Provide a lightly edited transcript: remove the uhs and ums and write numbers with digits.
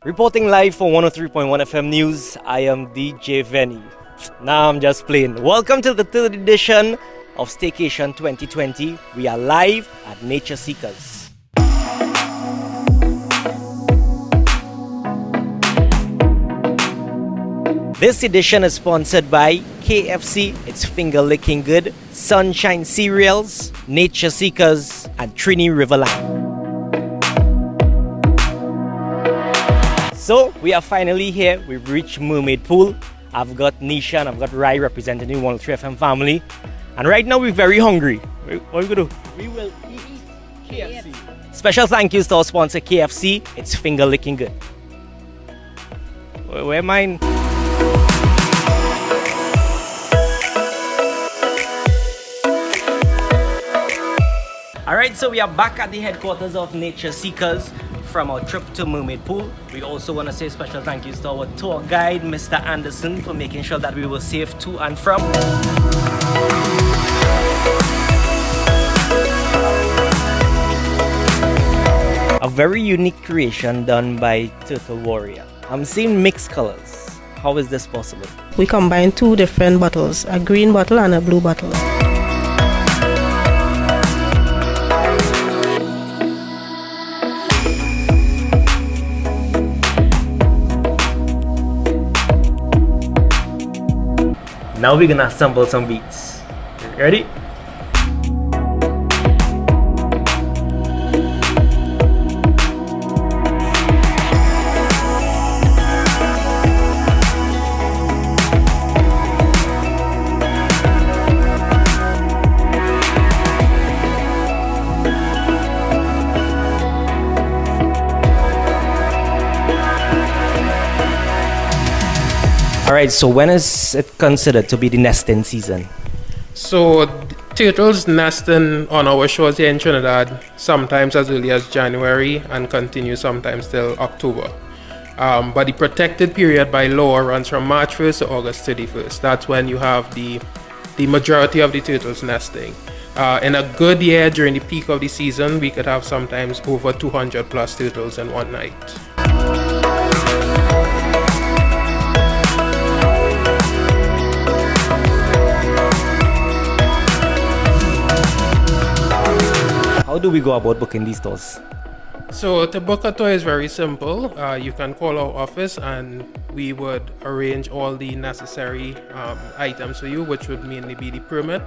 Reporting live for 103.1 FM News, I am DJ Venny. Nah, I'm just playing. Welcome to the third edition of Staycation 2020. We are live at Nature Seekers. This edition is sponsored by KFC, it's finger licking good, Sunshine Cereals, Nature Seekers, and Trini Riverland. So, we are finally here. We've reached Mermaid Pool. I've got Nisha and I've got Rai representing the 103 FM family. And right now we're very hungry. What are we going to do? We will eat KFC. Special thank yous to our sponsor KFC. It's finger licking good. Where mine? Alright, so we are back at the headquarters of Nature Seekers from our trip to Mermaid Pool. We also want to say special thank yous to our tour guide, Mr. Anderson, for making sure that we were safe to and from. A very unique creation done by Turtle Warrior. I'm seeing mixed colors. How is this possible? We combine two different bottles, a green bottle and a blue bottle. Now we're gonna assemble some beats. Ready? Alright, so when is it considered to be the nesting season? So turtles nesting on our shores here in Trinidad sometimes as early as January and continue sometimes till October. But the protected period by law runs from March 1st to August 31st. That's when you have the majority of the turtles nesting. In a good year during the peak of the season, we could have sometimes over 200 plus turtles in one night. How do we go about booking these tours? So to book a tour is very simple. You can call our office and we would arrange all the necessary items for you, which would mainly be the permit.